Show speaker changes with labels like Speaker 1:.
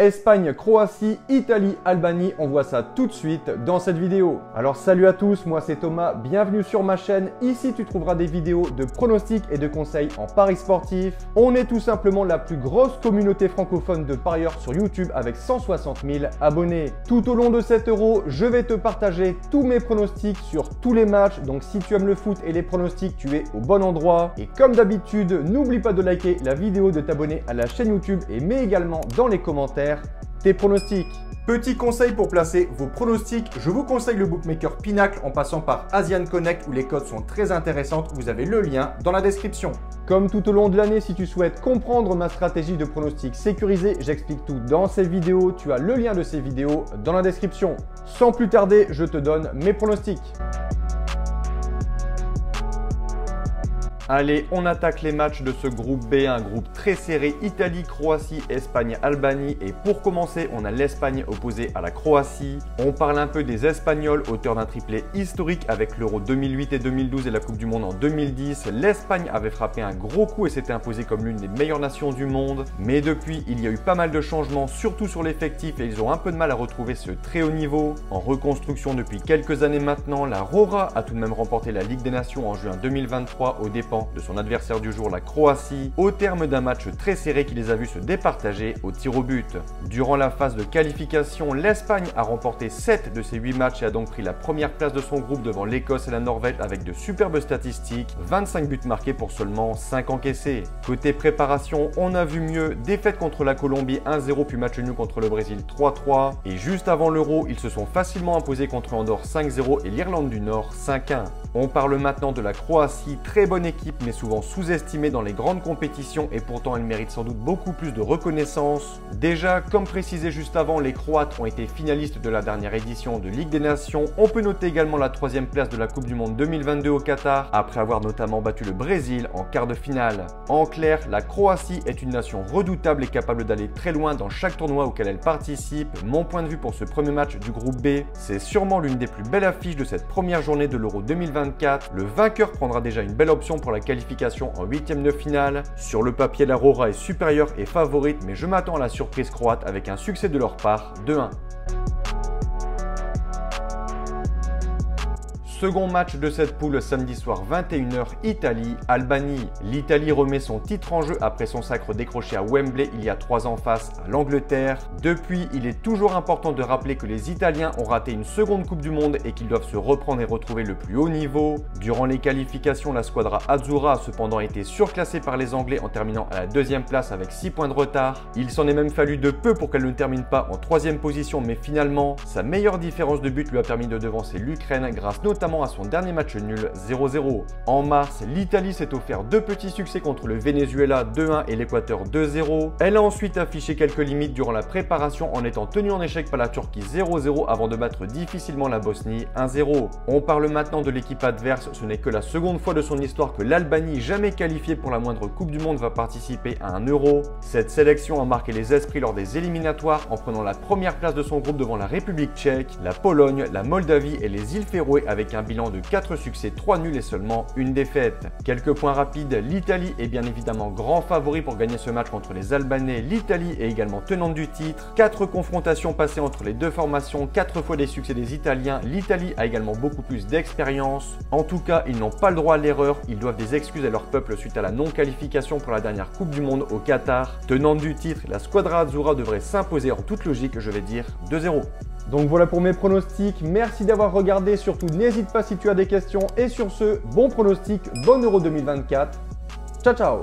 Speaker 1: Espagne, Croatie, Italie, Albanie, on voit ça tout de suite dans cette vidéo. Alors salut à tous, moi c'est Thomas, bienvenue sur ma chaîne. Ici tu trouveras des vidéos de pronostics et de conseils en paris sportifs. On est tout simplement la plus grosse communauté francophone de parieurs sur YouTube avec 160 000 abonnés. Tout au long de cet euro, je vais te partager tous mes pronostics sur tous les matchs. Donc si tu aimes le foot et les pronostics, tu es au bon endroit. Et comme d'habitude, n'oublie pas de liker la vidéo, de t'abonner à la chaîne YouTube et mets également dans les commentaires tes pronostics. Petit conseil pour placer vos pronostics, je vous conseille le bookmaker Pinacle en passant par Asian Connect où les cotes sont très intéressantes. Vous avez le lien dans la description. Comme tout au long de l'année, si tu souhaites comprendre ma stratégie de pronostic sécurisé, j'explique tout dans ces vidéos. Tu as le lien de ces vidéos dans la description. Sans plus tarder, je te donne mes pronostics. Allez, on attaque les matchs de ce groupe B, un groupe très serré, Italie, Croatie, Espagne, Albanie. Et pour commencer, on a l'Espagne opposée à la Croatie. On parle un peu des Espagnols, auteurs d'un triplé historique avec l'Euro 2008 et 2012 et la Coupe du Monde en 2010. L'Espagne avait frappé un gros coup et s'était imposée comme l'une des meilleures nations du monde. Mais depuis, il y a eu pas mal de changements, surtout sur l'effectif, et ils ont un peu de mal à retrouver ce très haut niveau. En reconstruction depuis quelques années maintenant, la Rora a tout de même remporté la Ligue des Nations en juin 2023 aux dépens de son adversaire du jour, la Croatie, au terme d'un match très serré qui les a vus se départager au tir au but. Durant la phase de qualification, l'Espagne a remporté 7 de ses 8 matchs et a donc pris la première place de son groupe devant l'Écosse et la Norvège avec de superbes statistiques, 25 buts marqués pour seulement 5 encaissés. Côté préparation, on a vu mieux, défaite contre la Colombie 1-0 puis match nul contre le Brésil 3-3 et juste avant l'Euro, ils se sont facilement imposés contre Andorre 5-0 et l'Irlande du Nord 5-1. On parle maintenant de la Croatie, très bonne équipe mais souvent sous-estimée dans les grandes compétitions et pourtant elle mérite sans doute beaucoup plus de reconnaissance. Déjà, comme précisé juste avant, les Croates ont été finalistes de la dernière édition de Ligue des Nations. On peut noter également la 3e place de la Coupe du Monde 2022 au Qatar, après avoir notamment battu le Brésil en quart de finale. En clair, la Croatie est une nation redoutable et capable d'aller très loin dans chaque tournoi auquel elle participe. Mon point de vue pour ce premier match du groupe B, c'est sûrement l'une des plus belles affiches de cette première journée de l'Euro 2024. Le vainqueur prendra déjà une belle option pour la qualification en 8e de finale. Sur le papier, la Rora est supérieure et favorite, mais je m'attends à la surprise croate avec un succès de leur part 2-1. Second match de cette poule samedi soir 21h, Italie-Albanie. L'Italie remet son titre en jeu après son sacre décroché à Wembley il y a 3 ans face à l'Angleterre. Depuis, il est toujours important de rappeler que les Italiens ont raté une seconde Coupe du Monde et qu'ils doivent se reprendre et retrouver le plus haut niveau. Durant les qualifications, la squadra Azzurra a cependant été surclassée par les Anglais en terminant à la 2e place avec 6 points de retard. Il s'en est même fallu de peu pour qu'elle ne termine pas en 3e position, mais finalement, sa meilleure différence de but lui a permis de devancer l'Ukraine grâce notamment à son dernier match nul 0-0. En mars, l'Italie s'est offert 2 petits succès contre le Venezuela 2-1 et l'Équateur 2-0. Elle a ensuite affiché quelques limites durant la préparation en étant tenue en échec par la Turquie 0-0 avant de battre difficilement la Bosnie 1-0. On parle maintenant de l'équipe adverse, ce n'est que la seconde fois de son histoire que l'Albanie, jamais qualifiée pour la moindre Coupe du Monde, va participer à un Euro. Cette sélection a marqué les esprits lors des éliminatoires en prenant la première place de son groupe devant la République tchèque, la Pologne, la Moldavie et les îles Féroé avec un bilan de 4 succès, 3 nuls et seulement une défaite. Quelques points rapides, l'Italie est bien évidemment grand favori pour gagner ce match contre les Albanais. L'Italie est également tenante du titre. 4 confrontations passées entre les deux formations, 4 fois des succès des Italiens. L'Italie a également beaucoup plus d'expérience. En tout cas, ils n'ont pas le droit à l'erreur. Ils doivent des excuses à leur peuple suite à la non-qualification pour la dernière Coupe du Monde au Qatar. Tenante du titre, la squadra Azzurra devrait s'imposer en toute logique, je vais dire 2-0. Donc voilà pour mes pronostics, merci d'avoir regardé, surtout n'hésite pas si tu as des questions et sur ce, bon pronostic, bon Euro 2024, ciao ciao.